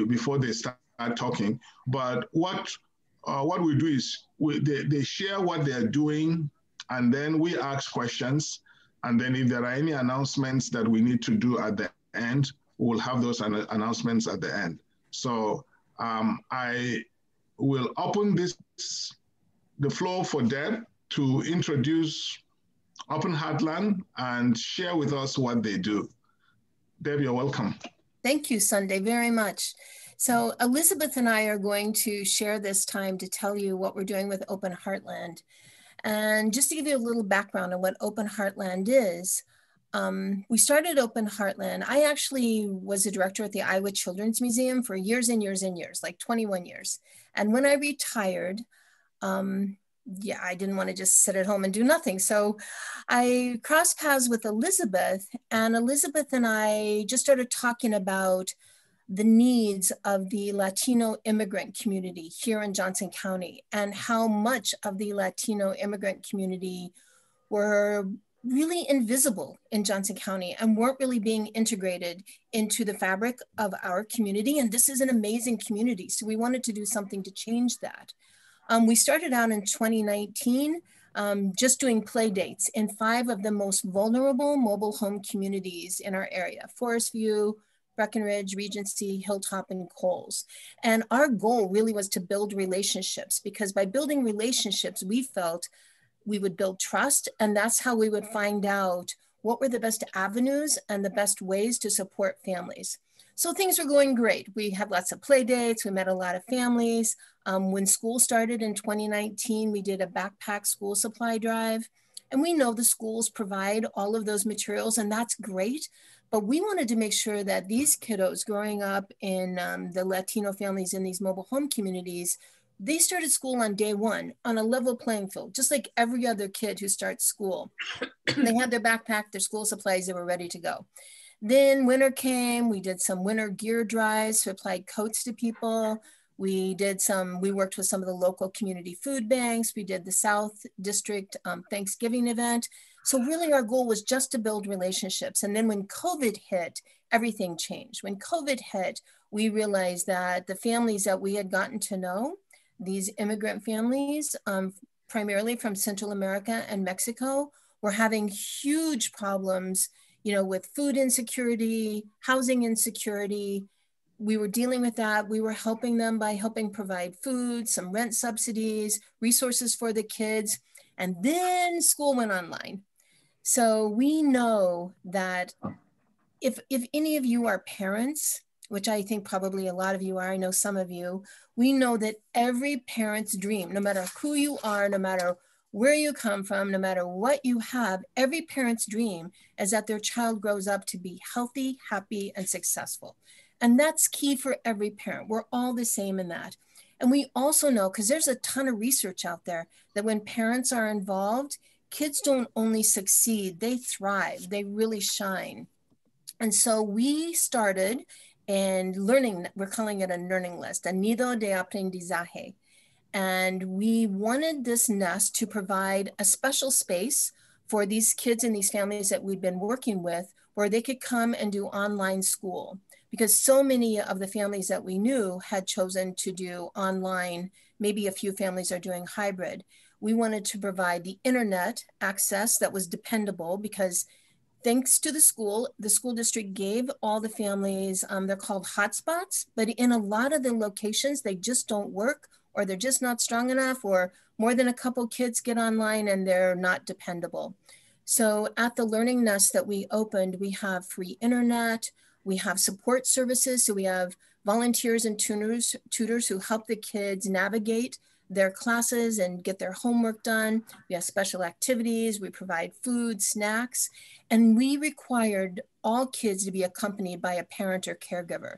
before they start talking. But what we do is they share what they're doing, and then we ask questions. And then if there are any announcements that we need to do at the end, we'll have those announcements at the end. So I will open the floor for Deb to introduce Open Heartland and share with us what they do. Deb, you're welcome. Thank you, Sunday, very much. So Elizabeth and I are going to share this time to tell you what we're doing with Open Heartland. And just to give you a little background on what Open Heartland is, we started Open Heartland. I actually was a director at the Iowa Children's Museum for years and years and years, like 21 years. And when I retired, yeah, I didn't want to just sit at home and do nothing. So I crossed paths with Elizabeth, and Elizabeth and I just started talking about the needs of the Latino immigrant community here in Johnson County, and how much of the Latino immigrant community were really invisible in Johnson County and weren't really being integrated into the fabric of our community. And this is an amazing community. So we wanted to do something to change that. We started out in 2019, just doing play dates in 5 of the most vulnerable mobile home communities in our area: Forest View, Breckenridge, Regency, Hilltop, and Coles. And our goal really was to build relationships, because by building relationships, we felt we would build trust, and that's how we would find out what were the best avenues and the best ways to support families. So things were going great. We had lots of play dates. We met a lot of families. When school started in 2019, we did a backpack school supply drive. And we know the schools provide all of those materials, and that's great. But we wanted to make sure that these kiddos growing up in the Latino families in these mobile home communities, they started school on day one on a level playing field, just like every other kid who starts school. They had their backpack, their school supplies, they were ready to go. Then winter came, we did some winter gear drives, supplied coats to people. We worked with some of the local community food banks. We did the South District Thanksgiving event. So really our goal was just to build relationships. And then when COVID hit, everything changed. When COVID hit, we realized that the families that we had gotten to know, these immigrant families, primarily from Central America and Mexico, were having huge problems, with food insecurity, housing insecurity. We were dealing with that. We were helping them by helping provide food, some rent subsidies, resources for the kids. And then school went online. So we know that if any of you are parents, which I think probably a lot of you are, I know some of you, we know that every parent's dream, no matter who you are, no matter where you come from, no matter what you have, every parent's dream is that their child grows up to be healthy, happy, and successful. And that's key for every parent. We're all the same in that. And we also know, because there's a ton of research out there, that when parents are involved, kids don't only succeed, they thrive, they really shine. And so we started we're calling it a learning list, a nido de aprendizaje. And we wanted this nest to provide a special space for these kids and these families that we've been working with, where they could come and do online school. Because so many of the families that we knew had chosen to do online. Maybe a few families are doing hybrid. We wanted to provide the internet access that was dependable, because thanks to the school district gave all the families, they're called hotspots, but in a lot of the locations, they just don't work, or they're just not strong enough, or more than a couple kids get online and they're not dependable. So at the Learning Nest that we opened, we have free internet, we have support services. So we have volunteers and tutors who help the kids navigate their classes and get their homework done. We have special activities, we provide food, snacks, and we required all kids to be accompanied by a parent or caregiver.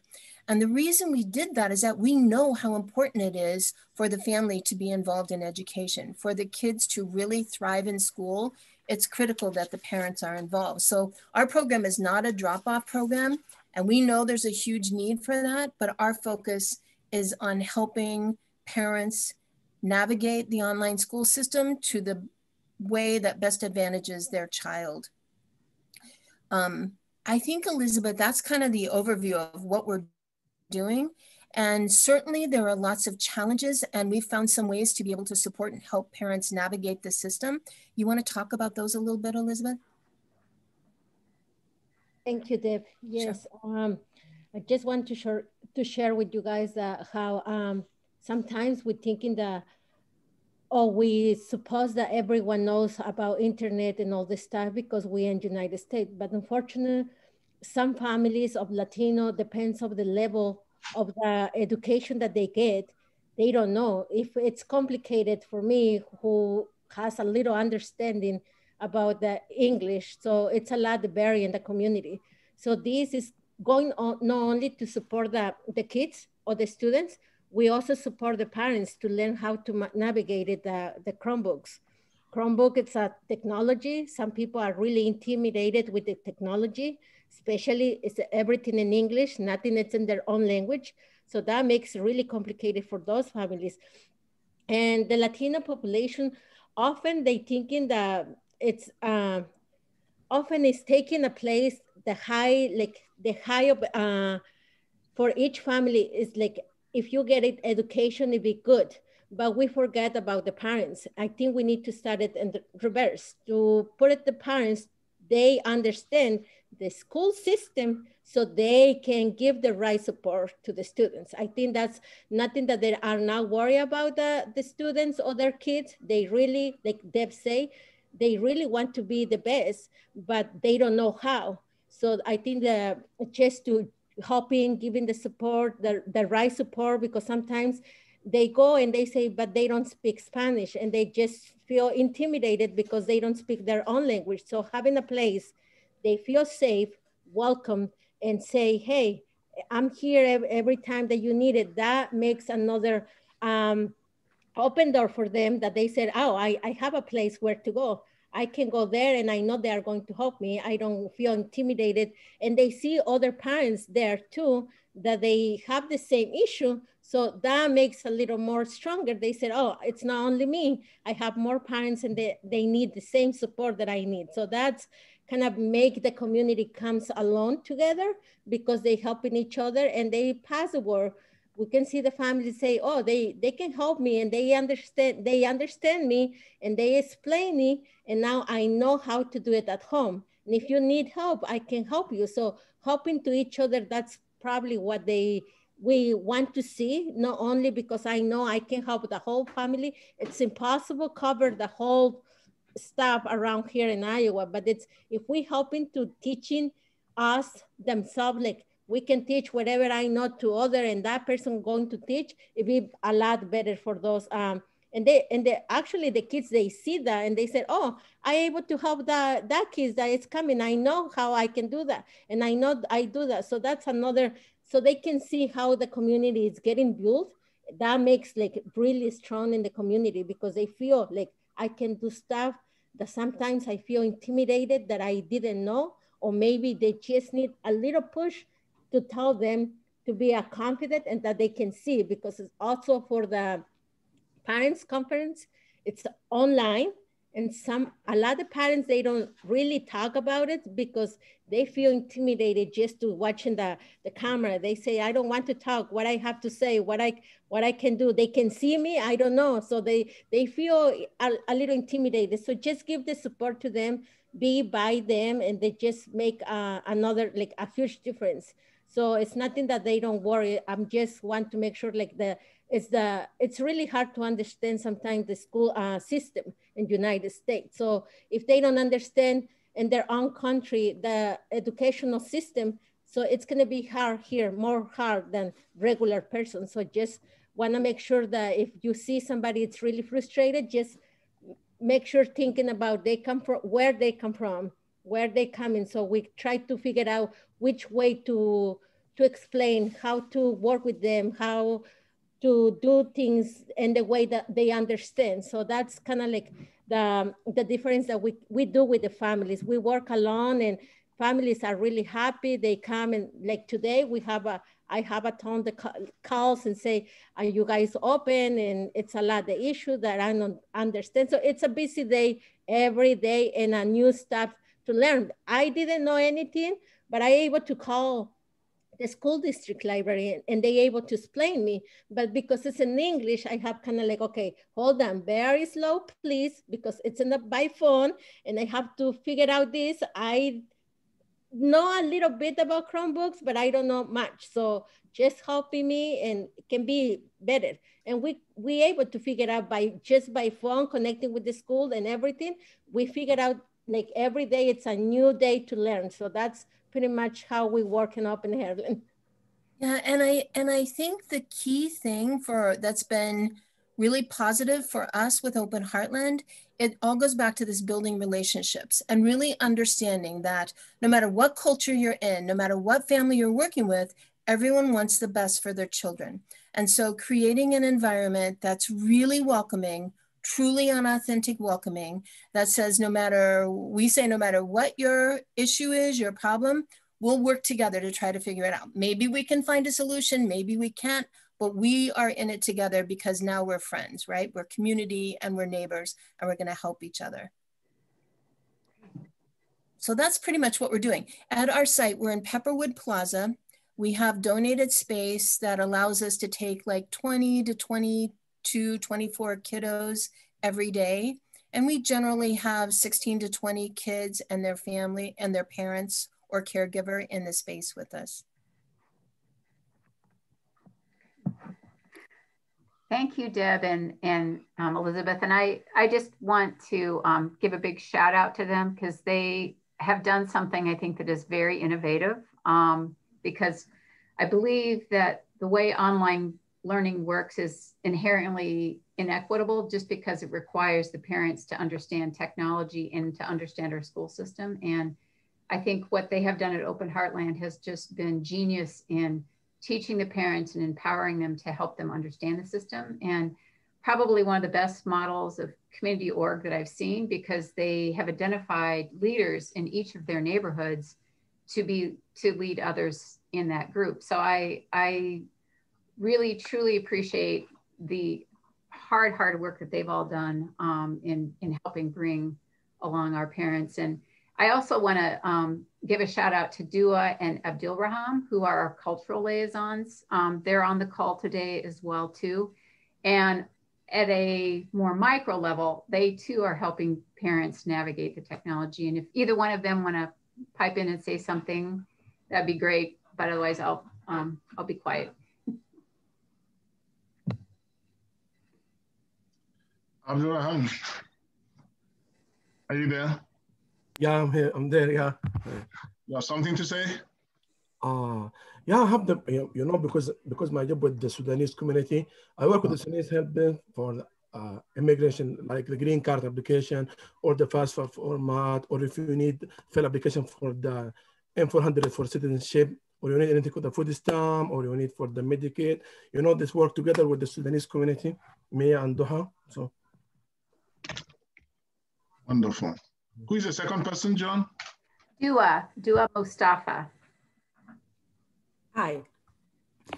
And the reason we did that is that we know how important it is for the family to be involved in education. For the kids to really thrive in school, it's critical that the parents are involved. So our program is not a drop-off program, and we know there's a huge need for that, but our focus is on helping parents navigate the online school system to the way that best advantages their child. I think, Elizabeth, that's kind of the overview of what we're doing. And certainly there are lots of challenges, and we've found some ways to be able to support and help parents navigate the system. You want to talk about those a little bit, Elizabeth? Thank you, Deb. Yes, sure. I just want to share with you guys how sometimes we think in the, oh, we suppose that everyone knows about internet and all this stuff because we're in the United States. But unfortunately, some families of Latino, depends on the level of the education that they get, they don't know. If it's complicated for me, who has a little understanding about the English, so it's a lot of barrier in the community. So this is going on not only to support the kids or the students, we also support the parents to learn how to navigate it, the Chromebooks. Chromebook, it's a technology. Some people are really intimidated with the technology, especially it's everything in English, nothing that's in their own language. So that makes it really complicated for those families. And the Latino population, often they thinking that it's, often is taking a place, the high of, for each family is like, if you get it education, it'd be good, but we forget about the parents. I think we need to start it in the reverse, to put it the parents, they understand the school system so they can give the right support to the students. I think that's nothing that they are not worried about the students or their kids. They really, like Deb say, they really want to be the best, but they don't know how. So I think that just to helping, giving the support, the right support, because sometimes they go and they say, but they don't speak Spanish, and they just feel intimidated because they don't speak their own language. So having a place, they feel safe, welcome, and say, hey, I'm here every time that you need it. That makes another open door for them, that they said, oh, I have a place where to go. I can go there and I know they are going to help me. I don't feel intimidated. And they see other parents there too, that they have the same issue. So that makes a little more stronger. They said, oh, it's not only me. I have more parents and they need the same support that I need. So that's kind of make the community comes along together because they helping each other and they pass the word. We can see the families say, oh, they can help me and they understand me and they explain me. And now I know how to do it at home. And if you need help, I can help you. So helping to each other, that's probably what we want to see, not only because I know I can help the whole family. It's impossible to cover the whole stuff around here in Iowa, but it's, if we helping to teaching us themselves, like we can teach whatever I know to other and that person going to teach, it'd be a lot better for those. And they actually, the kids, they see that and they said, oh, I able to help that kids that is coming. I know how I can do that. And I know I do that. So that's another, so they can see how the community is getting built. That makes like really strong in the community because they feel like I can do stuff that sometimes I feel intimidated that I didn't know, or maybe they just need a little push to tell them to be a confident and that they can see, because it's also for the parents conference, it's online. And a lot of parents, they don't really talk about it because they feel intimidated just to watching the camera. They say, I don't want to talk, what I have to say, what I can do. They can see me, I don't know. So they feel a little intimidated. So just give the support to them, be by them, and they just make another, like a huge difference. So it's nothing that they don't worry. I'm just want to make sure like it's really hard to understand sometimes the school system in the United States. So if they don't understand in their own country, the educational system, so it's gonna be hard here, more hard than regular person. So just wanna make sure that if you see somebody that's really frustrated, just make sure thinking about where they come from, where they come in. So we try to figure out which way to explain, how to work with them, how to do things in the way that they understand. So that's kind of like the difference that we do with the families. We work alone and families are really happy. They come and like today I have a ton of calls and say, are you guys open? And it's a lot of issue that I don't understand. So it's a busy day every day and a new stuff to learn. I didn't know anything, but I able to call the school district library, and they able to explain me. But because it's in English, I have kind of like, okay, hold on, very slow, please, because it's in the by phone, and I have to figure out this. I know a little bit about Chromebooks, but I don't know much. So just helping me and it can be better. And we able to figure out just by phone, connecting with the school and everything, we figured out like every day it's a new day to learn. So that's pretty much how we work in Open Heartland. Yeah, and I think the key thing that's been really positive for us with Open Heartland, it all goes back to this building relationships and really understanding that no matter what culture you're in, no matter what family you're working with, everyone wants the best for their children. And so creating an environment that's really welcoming, truly unauthentic welcoming, that says no matter what your issue is, your problem, we'll work together to try to figure it out. Maybe we can find a solution, maybe we can't, but we are in it together because now we're friends, right? We're community and we're neighbors and we're gonna help each other. So that's pretty much what we're doing. At our site, we're in Pepperwood Plaza. We have donated space that allows us to take like 20 to 22, 24 kiddos every day. And we generally have 16 to 20 kids and their family and their parents or caregiver in the space with us. Thank you, Deb and Elizabeth. And I just want to give a big shout out to them because they have done something I think that is very innovative, because I believe that the way online learning works is inherently inequitable just because it requires the parents to understand technology and to understand our school system. And I think what they have done at Open Heartland has just been genius in teaching the parents and empowering them to help them understand the system. And probably one of the best models of community org that I've seen, because they have identified leaders in each of their neighborhoods to lead others in that group. So I really, truly appreciate the hard work that they've all done in helping bring along our parents. And I also want to give a shout out to Dua and Abdul Raham, who are our cultural liaisons. They're on the call today as well too. And at a more micro level, they too are helping parents navigate the technology. And if either one of them want to pipe in and say something, that'd be great. But otherwise, I'll be quiet. Abdul Raham, are you there? Yeah, I'm here. I'm there. Yeah. You have something to say? Yeah, I have the because my job with the Sudanese community, I work with the Sudanese help them for immigration, like the green card application or the FAFSA format, or if you need fill application for the M400 for citizenship, or you need anything for the food stamp, or you need for the Medicaid. You know, this work together with the Sudanese community, Mia and Doha. So wonderful. Who is the second person, John? Dua Mustafa. Hi,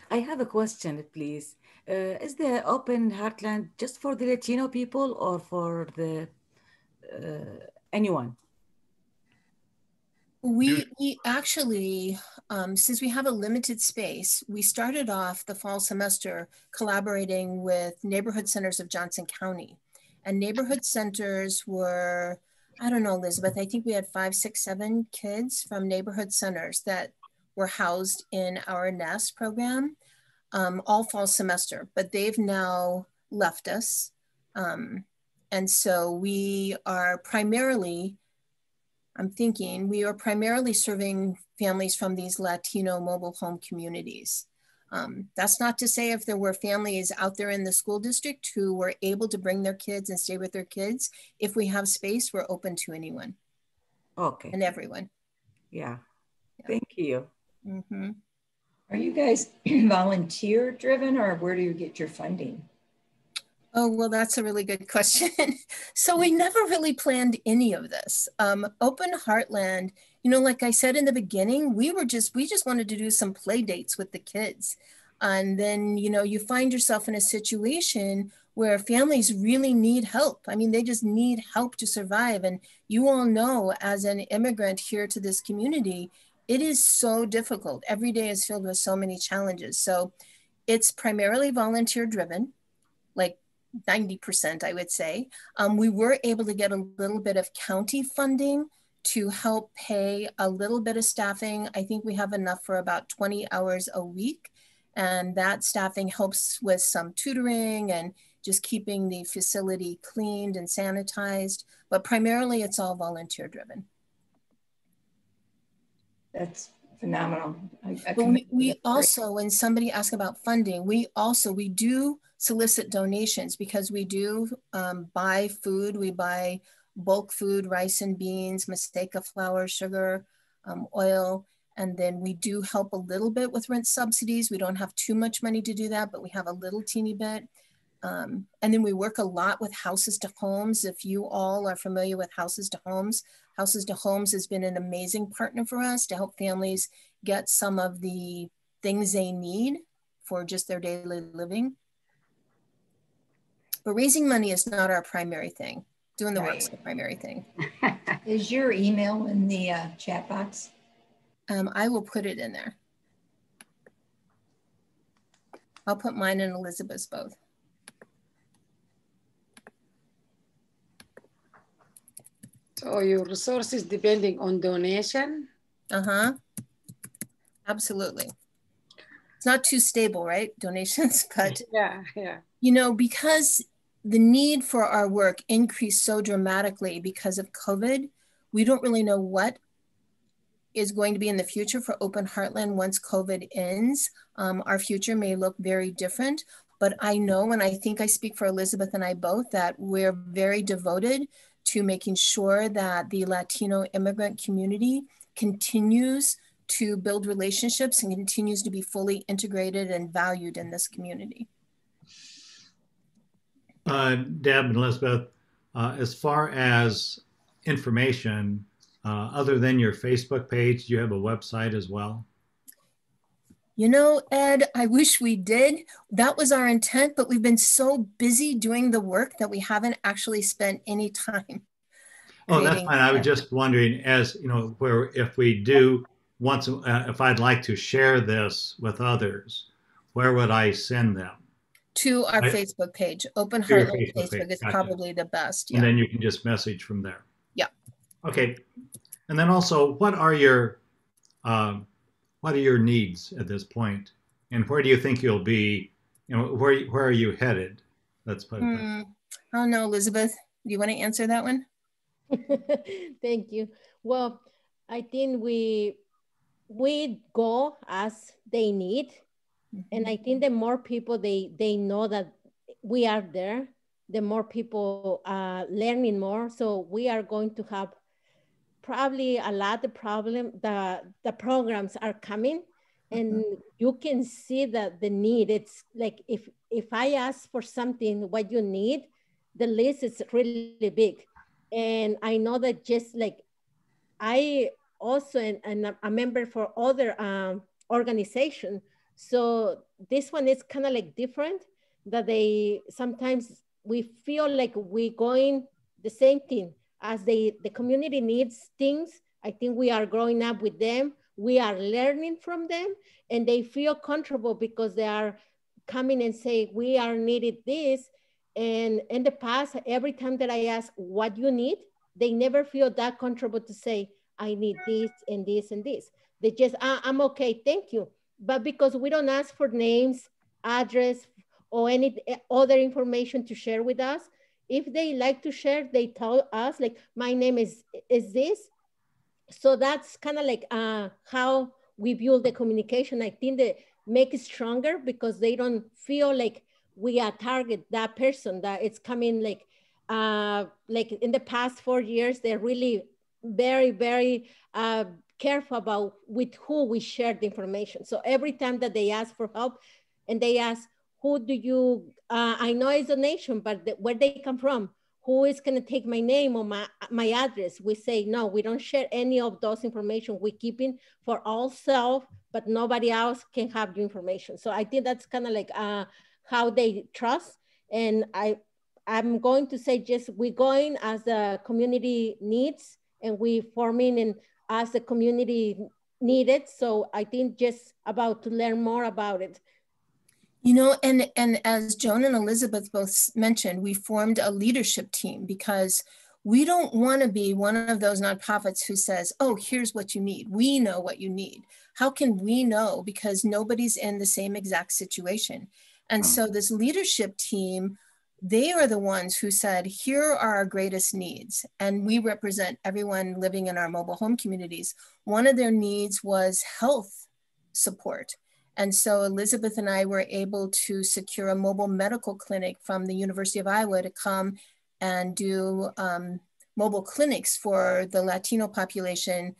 I have a question, please. Is the Open Heartland just for the Latino people or for the anyone? We actually, since we have a limited space, we started off the fall semester collaborating with neighborhood centers of Johnson County. And neighborhood centers were, I don't know, Elizabeth, I think we had 5, 6, 7 kids from neighborhood centers that were housed in our NEST program all fall semester, but they've now left us. And so we are primarily, we are primarily serving families from these Latino mobile home communities. That's not to say if there were families out there in the school district who were able to bring their kids and stay with their kids. If we have space, we're open to anyone. Okay. And everyone. Yeah. Thank you. Mm-hmm. Are you guys volunteer driven, or where do you get your funding? Oh, well, that's a really good question. So we never really planned any of this. Open Heartland, you know, like I said in the beginning, we just wanted to do some play dates with the kids. And then, you know, you find yourself in a situation where families really need help. I mean, they just need help to survive. And you all know, as an immigrant here to this community, it is so difficult. Every day is filled with so many challenges. So it's primarily volunteer driven, like 90%, I would say. We were able to get a little bit of county funding to help pay a little bit of staffing. I think we have enough for about 20 hours a week. And that staffing helps with some tutoring and just keeping the facility cleaned and sanitized. But primarily it's all volunteer driven. That's phenomenal. But we also, when somebody asks about funding, we do solicit donations because we do buy food. We buy bulk food, rice and beans, masteca flour, sugar, oil. And then we do help a little bit with rent subsidies. We don't have too much money to do that, but we have a little teeny bit. And then we work a lot with Houses to Homes. If you all are familiar with Houses to Homes has been an amazing partner for us to help families get some of the things they need for just their daily living. But raising money is not our primary thing. Doing the work is the primary thing. Is your email in the chat box? I will put it in there. I'll put mine and Elizabeth's both. So your resources depending on donation? Uh-huh. Absolutely. It's not too stable, right? Donations, but yeah. You know, because the need for our work increased so dramatically because of COVID, we don't really know what is going to be in the future for Open Heartland once COVID ends. Our future may look very different, but I know, and I think I speak for Elizabeth and I both, that we're very devoted to making sure that the Latino immigrant community continues to build relationships and continues to be fully integrated and valued in this community. Deb and Elizabeth, as far as information, other than your Facebook page, do you have a website as well? You know, Ed, I wish we did. That was our intent, but we've been so busy doing the work that we haven't actually spent any time. Oh, that's fine. I was just wondering, as you know, where if we do once, if I'd like to share this with others, where would I send them? To our Facebook page. Open Heartland Facebook is probably the best. Yeah. And then you can just message from there. Yeah. Okay. And then also, what are your needs at this point, and where do you think you'll be? You know, where are you headed? Let's put it that way. I don't know, Elizabeth. Do you want to answer that one? Thank you. Well, I think we go as they need. And I think the more people they know that we are there, the more people are learning more. So we are going to have probably a lot of the programs are coming, and you can see that the need. It's like if I ask for something, what you need, the list is really big. And I know that just like I also am a member for other organizations. So this one is kind of like different, that sometimes we feel like we're going the same thing as the community needs things. I think we are growing up with them. We are learning from them, and they feel comfortable because they are coming and say, we are needed this. And in the past, every time that I ask what you need, they never feel that comfortable to say, I need this and this and this. They just, I'm okay, thank you. But because we don't ask for names, address, or any other information to share with us, if they like to share, they tell us like, my name is this. So that's kind of like how we build the communication. I think that make it stronger because they don't feel like we are target that person that it's coming like in the past 4 years, they're really very, very careful about with who we share the information. So every time that they ask for help and they ask, who do you, I know it's a donation, but where they come from, who is gonna take my name or my address? We say, no, we don't share any of those information. We keep it for ourselves, but nobody else can have the information. So I think that's kind of like how they trust. And I'm going to say just we're going as the community needs, and we forming and as the community needed. So I think just about to learn more about it. You know, and as Joan and Elizabeth both mentioned, we formed a leadership team because we don't want to be one of those nonprofits who says, oh, here's what you need. We know what you need. How can we know? Because nobody's in the same exact situation. And so this leadership team, they are the ones who said, here are our greatest needs. And we represent everyone living in our mobile home communities. One of their needs was health support. And so Elizabeth and I were able to secure a mobile medical clinic from the University of Iowa to come and do mobile clinics for the Latino population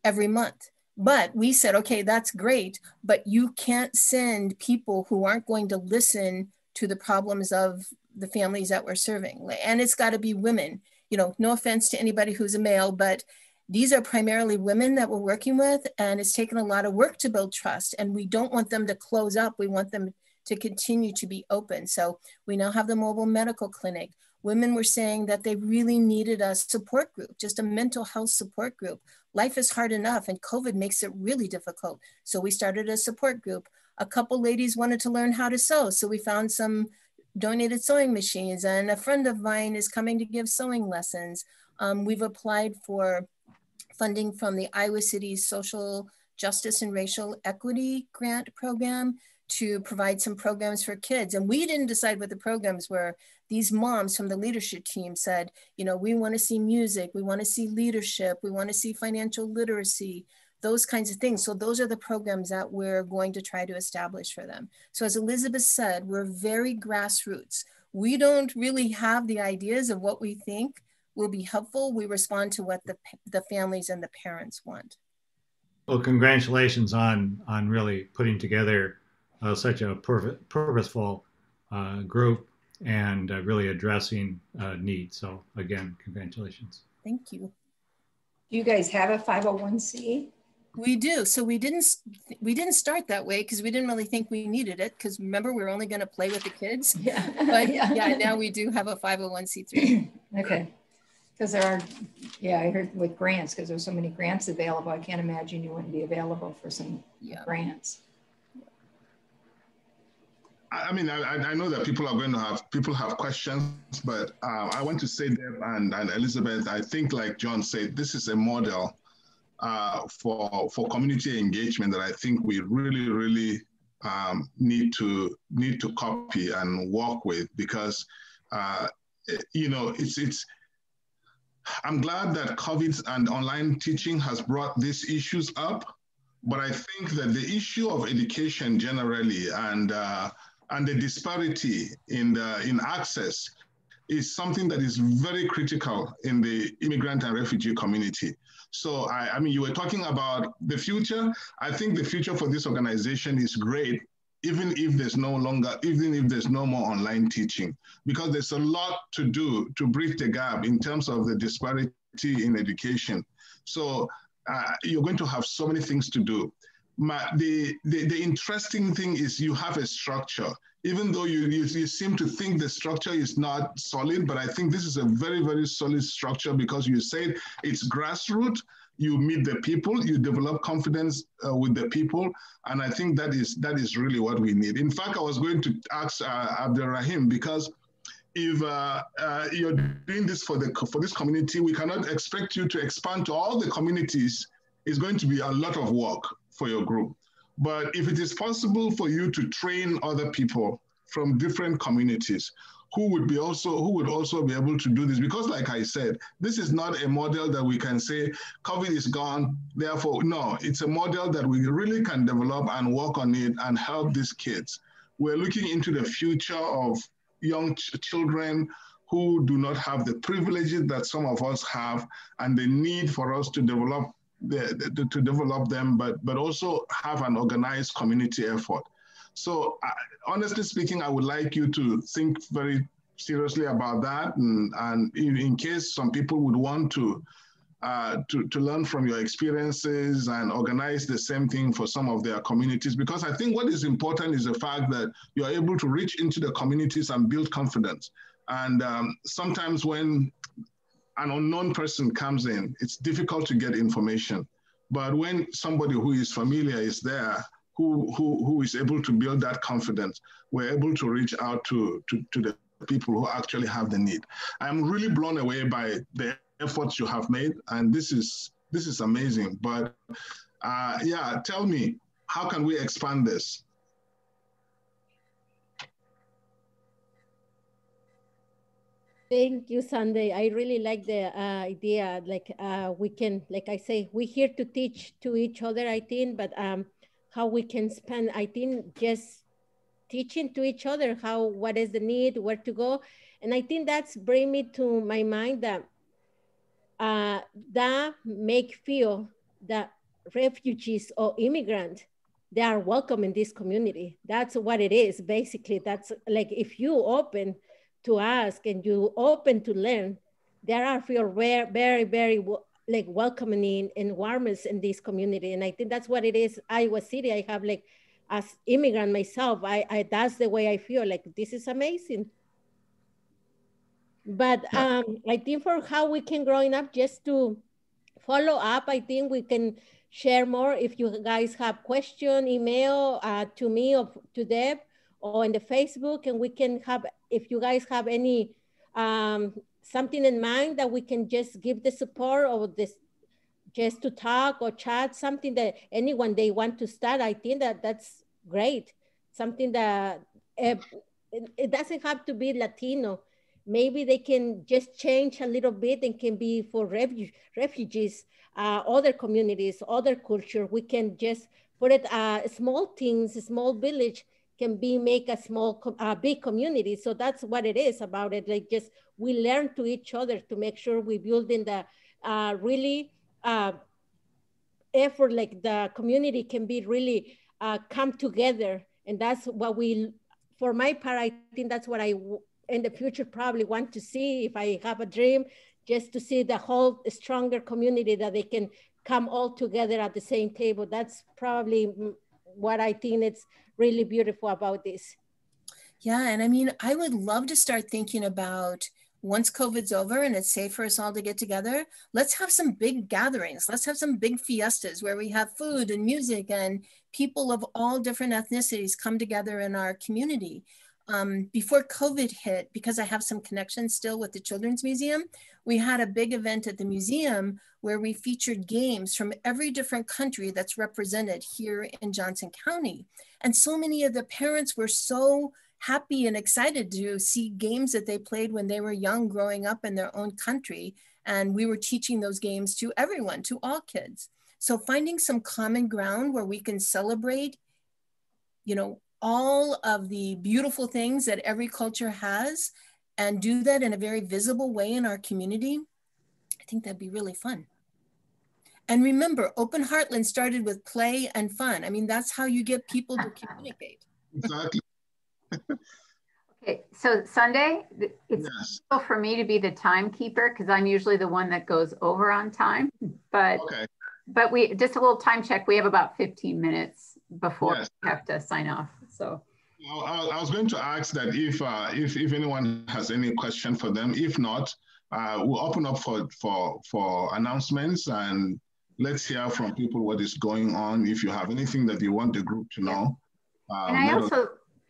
every month. But we said, okay, that's great, but you can't send people who aren't going to listen to the problems of the families that we're serving. And it's got to be women. You know, no offense to anybody who's a male, but these are primarily women that we're working with, and it's taken a lot of work to build trust, and we don't want them to close up. We want them to continue to be open. So we now have the mobile medical clinic. Women were saying that they really needed a support group, just a mental health support group. Life is hard enough, and COVID makes it really difficult. So we started a support group. A couple ladies wanted to learn how to sew, so we found some donated sewing machines, and a friend of mine is coming to give sewing lessons. We've applied for funding from the Iowa City Social Justice and Racial Equity Grant Program to provide some programs for kids. And we didn't decide what the programs were. These moms from the leadership team said, you know, we want to see music, we want to see leadership, we want to see financial literacy, those kinds of things. So those are the programs that we're going to try to establish for them. So as Elizabeth said, we're very grassroots. We don't really have the ideas of what we think will be helpful. We respond to what the families and the parents want. Well, congratulations on really putting together such a purposeful group and really addressing needs. So again, congratulations. Thank you. Do you guys have a 501c? We do. So we didn't start that way because we didn't really think we needed it, because remember, we were only going to play with the kids. Yeah. But yeah, now we do have a 501c3. Okay. Because there are, yeah, I heard with grants, because there's so many grants available, I can't imagine you wouldn't be available for some grants. I mean, I know that people have questions, but I want to say, Deb and Elizabeth, I think, like John said, this is a model for community engagement that I think we really need to copy and work with, because you know, I'm glad that COVID and online teaching has brought these issues up, but I think that the issue of education generally and the disparity in access is something that is very critical in the immigrant and refugee community. So I mean, you were talking about the future. I think the future for this organization is great, even if there's no more online teaching, because there's a lot to do to bridge the gap in terms of the disparity in education. So you're going to have so many things to do. The interesting thing is you have a structure, even though you seem to think the structure is not solid, but I think this is a very solid structure, because you said it's grassroots. You meet the people, you develop confidence with the people, and I think that is really what we need. In fact, I was going to ask Abdelrahim, because if you're doing this for this community, we cannot expect you to expand to all the communities. It's going to be a lot of work for your group. But if it is possible for you to train other people from different communities who would also be able to do this, because like I said, this is not a model that we can say COVID is gone, therefore, no, it's a model that we really can develop and work on it and help these kids. We're looking into the future of young children who do not have the privileges that some of us have, and the need for us to develop them, but also have an organized community effort. So honestly speaking, I would like you to think very seriously about that. And in case some people would want to learn from your experiences and organize the same thing for some of their communities, because I think what is important is the fact that you're able to reach into the communities and build confidence. And sometimes when an unknown person comes in, it's difficult to get information. But when somebody who is familiar is there, who is able to build that confidence, we're able to reach out to the people who actually have the need. I'm really blown away by the efforts you have made, and this is amazing. But yeah, tell me, how can we expand this? Thank you, Sunday. I really like the idea. Like we can, like I say, we're here to teach to each other, I think, but how we can spend, I think, just teaching to each other what is the need, where to go. And I think that's bring me to my mind that that make feel that refugees or immigrants, they are welcome in this community. That's what it is, basically. That's like, if you open to ask and you open to learn, there are feel very, very, very like welcoming and warmness in this community. And I think that's what it is. Iowa City, I have like, as immigrant myself, I that's the way I feel, like this is amazing. But I think for how we can growing up, just to follow up, I think we can share more. If you guys have question, email to me or to Deb or in the Facebook, and we can have, if you guys have any something in mind that we can just give the support or this, just to talk or chat, something that anyone they want to start, I think that's great. Something that it doesn't have to be Latino. Maybe they can just change a little bit and can be for refugees, other communities, other culture. We can just put it, small things, a small village can be make a small, big community. So that's what it is about it. Like just, we learn to each other to make sure we build in the really effort, like the community can be really come together. And that's what we, for my part, I think that's what I in the future probably want to see, if I have a dream, just to see the whole stronger community, that they can come all together at the same table. That's probably what I think it's really beautiful about this. Yeah, and I mean, I would love to start thinking about, once COVID's over and it's safe for us all to get together, let's have some big gatherings. Let's have some big fiestas where we have food and music and people of all different ethnicities come together in our community. Before COVID hit, because I have some connections still with the Children's Museum, we had a big event at the museum where we featured games from every different country that's represented here in Johnson County. And so many of the parents were so happy and excited to see games that they played when they were young, growing up in their own country. And we were teaching those games to everyone, to all kids. So finding some common ground where we can celebrate, you know, all of the beautiful things that every culture has, and do that in a very visible way in our community, I think that'd be really fun. And remember, Open Heartland started with play and fun. I mean, that's how you get people to communicate. Exactly. Okay, so Sunday, it's difficult for me to be the timekeeper because I'm usually the one that goes over on time. But but we just a little time check. We have about 15 minutes before we have to sign off. So I was going to ask that if anyone has any question for them. If not, we'll open up for announcements, and let's hear from people what is going on. If you have anything that you want the group to know.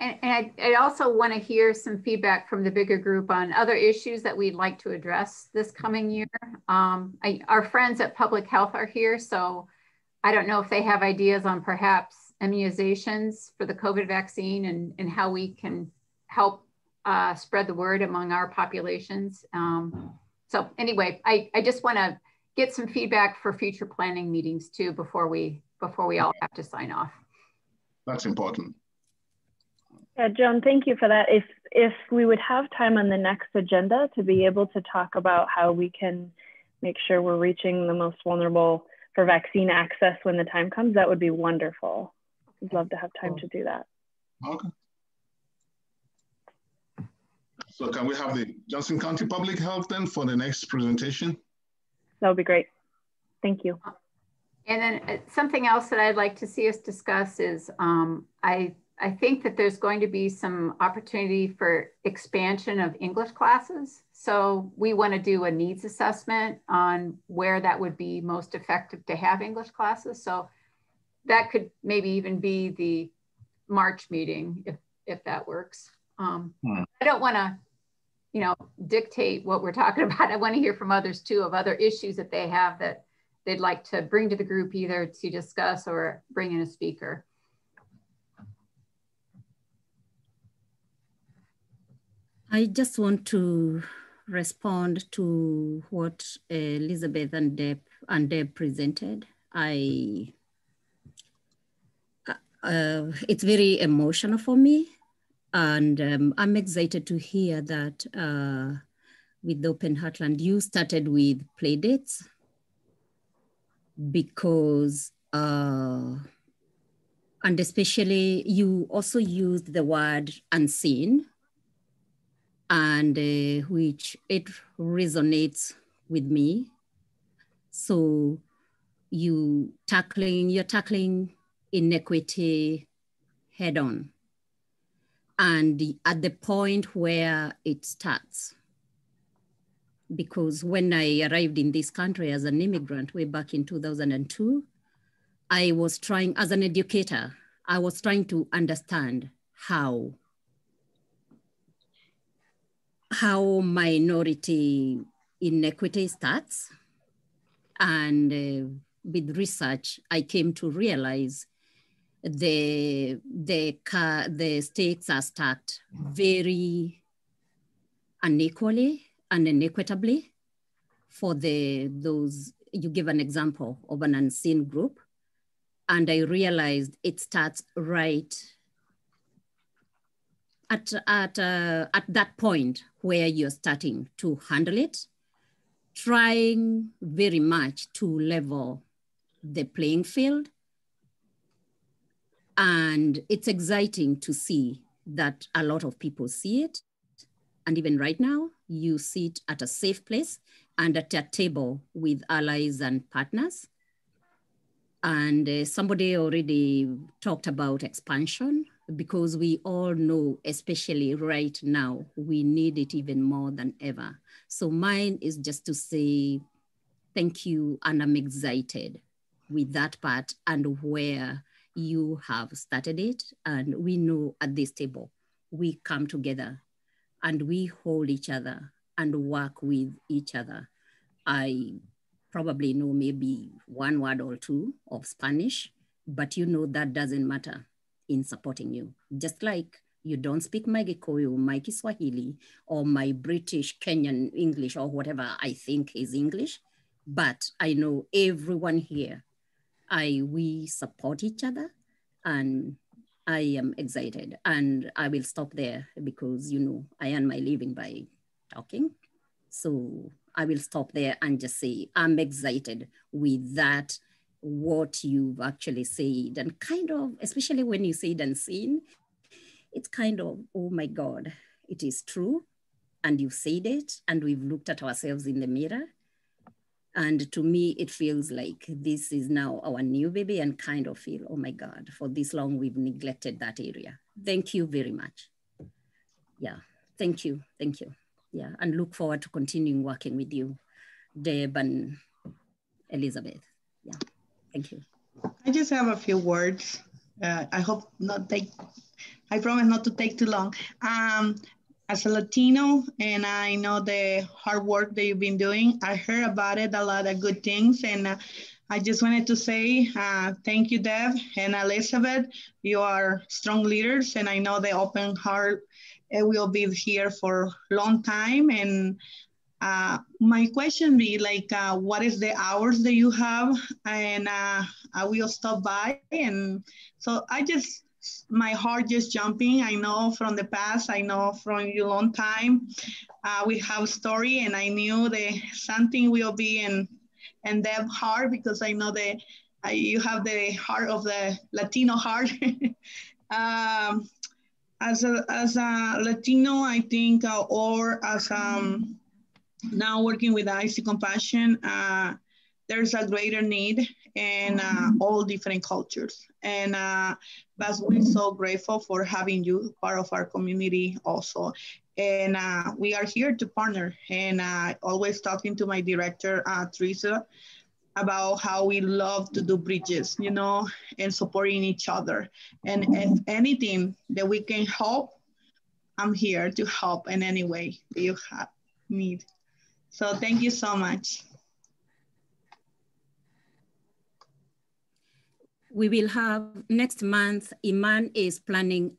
And I also want to hear some feedback from the bigger group on other issues that we'd like to address this coming year. Our friends at Public Health are here, so I don't know if they have ideas on perhaps immunizations for the COVID vaccine and how we can help spread the word among our populations. So anyway, I just want to get some feedback for future planning meetings too before we all have to sign off. That's important. Yeah, Joan, thank you for that. If we would have time on the next agenda to be able to talk about how we can make sure we're reaching the most vulnerable for vaccine access when the time comes, that would be wonderful. I'd love to have time to do that. Okay. So can we have the Johnson County Public Health then for the next presentation? That would be great. Thank you. And then something else that I'd like to see us discuss is I think that there's going to be some opportunity for expansion of English classes. So we want to do a needs assessment on where that would be most effective to have English classes. So that could maybe even be the March meeting if that works. I don't want to, you know, dictate what we're talking about. I want to hear from others too of other issues that they have that they'd like to bring to the group either to discuss or bring in a speaker. I just want to respond to what Elizabeth and Deb presented. It's very emotional for me, and I'm excited to hear that with Open Heartland, you started with play dates because, and especially you also used the word unseen, and which it resonates with me. So you're tackling inequity head on, and at the point where it starts. Because when I arrived in this country as an immigrant way back in 2002, I was trying, as an educator, I was trying to understand how minority inequity starts. And with research, I came to realize the stakes are stacked very unequally and inequitably for those, you give an example of an unseen group. And I realized it starts right at that point where you're starting to handle it, trying very much to level the playing field. And it's exciting to see that a lot of people see it. And even right now, you sit at a safe place and at a table with allies and partners. And somebody already talked about expansion, because we all know, especially right now, we need it even more than ever. So mine is just to say thank you, and I'm excited with that part and where you have started it. And we know at this table, we come together and we hold each other and work with each other. I probably know maybe one word or two of Spanish, but you know that doesn't matter in supporting you. Just like you don't speak my Gikuyu, my Kiswahili, or my British, Kenyan English, or whatever I think is English, but I know everyone here, we support each other, and I am excited. And I will stop there because, you know, I earn my living by talking. So I will stop there and just say, I'm excited with that, what you've actually said, and kind of, especially when you say it unseen, it's kind of, oh my God, it is true. And you said it, and we've looked at ourselves in the mirror. And to me, it feels like this is now our new baby, and kind of feel, oh my God, for this long, we've neglected that area. Thank you very much. Yeah, thank you, thank you. Yeah, and look forward to continuing working with you, Deb and Elizabeth. Yeah, thank you. I just have a few words. I hope I promise not to take too long. As a Latino, and I know the hard work that you've been doing, I heard about it, a lot of good things. And I just wanted to say thank you, Deb and Elizabeth. You are strong leaders, and I know the Open Heart will be here for a long time. And my question be like, what is the hours that you have? And I will stop by. And so my heart just jumping. I know from the past, I know from you long time, we have a story, and I knew that something will be in Deb's heart, because I know that you have the heart of the Latino heart. As a Latino, I think, or as now working with IC Compassion, there's a greater need, and all different cultures. And but we're so grateful for having you part of our community also. And we are here to partner, and always talking to my director, Teresa, about how we love to do bridges, you know, and supporting each other. And if anything that we can help, I'm here to help in any way that you need. So thank you so much. We will have next month, Iman is planning,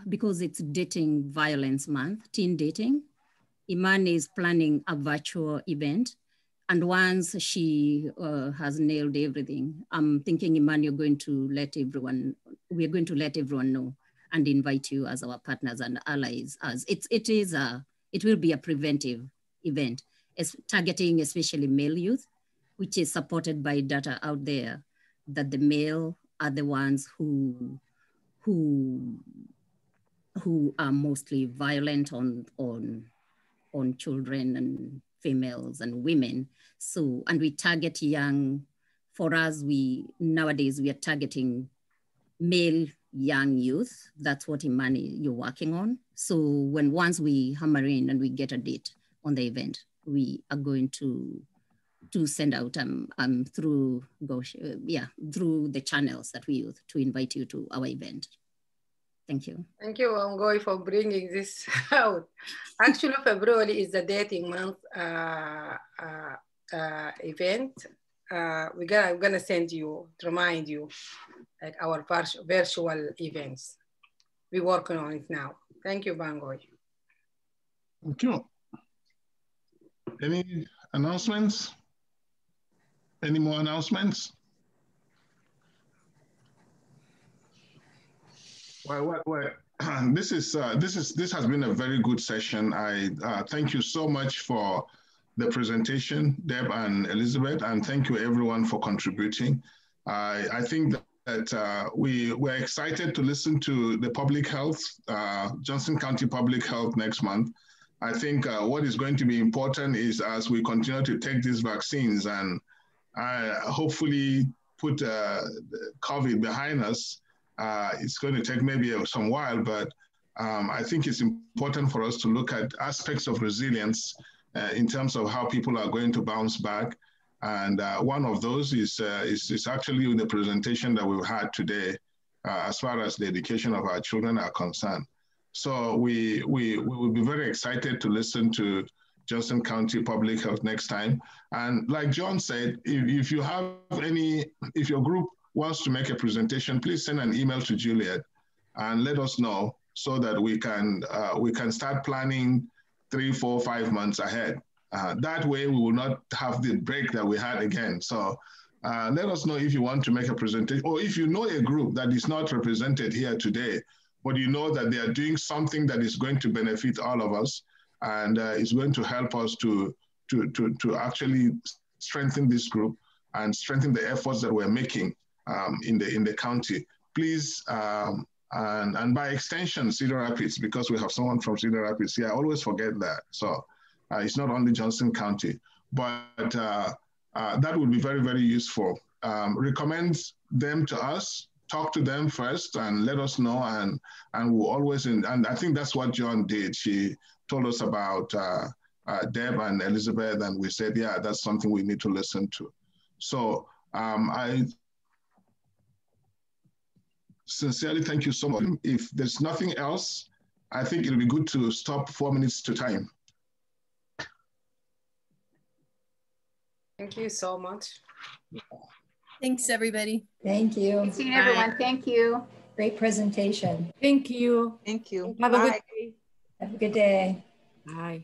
because it's dating violence month, teen dating, Iman is planning a virtual event. And once she has nailed everything, I'm thinking, Iman, we're going to let everyone know and invite you as our partners and allies. As it will be a preventive event, targeting especially male youth, which is supported by data out there that the male are the ones who are mostly violent on children and females and women. So, and we target young, for us, nowadays we are targeting male young youth. That's what Imani you're working on. So once we hammer in and we get a date on the event, we are going to send out through the channels that we use to invite you to our event. Thank you. Thank you, Ongoy, for bringing this out. Actually, February is the dating month event. I'm gonna send you, to remind you, like our virtual events. We're working on it now. Thank you, Bangoy. Thank you. Any announcements? Any more announcements? Well, this has been a very good session. I thank you so much for the presentation, Deb and Elizabeth, and thank you everyone for contributing. I think that we're excited to listen to the public health, Johnson County Public Health next month. I think what is going to be important is as we continue to take these vaccines and hopefully put COVID behind us, it's going to take maybe some while, but I think it's important for us to look at aspects of resilience in terms of how people are going to bounce back. And one of those is actually in the presentation that we've had today as far as the education of our children are concerned. So we will be very excited to listen to Johnson County Public Health next time. And like John said, if your group wants to make a presentation, please send an email to Juliet and let us know so that we can start planning 3, 4, 5 months ahead. That way we will not have the break that we had again. So let us know if you want to make a presentation, or if you know a group that is not represented here today, but you know that they are doing something that is going to benefit all of us and is going to help us to actually strengthen this group and strengthen the efforts that we're making in the county. Please, and by extension, Cedar Rapids, because we have someone from Cedar Rapids here. I always forget that. So it's not only Johnson County, but that would be very, very useful. Recommend them to us, talk to them first and let us know, and we'll always, and I think that's what John did. She told us about Deb and Elizabeth, and we said, yeah, that's something we need to listen to. So I sincerely thank you so much. If there's nothing else, I think it'll be good to stop 4 minutes to time. Thank you so much. Thanks, everybody. Thank you. Good seeing everyone. Thank you. Great presentation. Thank you. Thank you. Have a good day. Have a good day. Bye.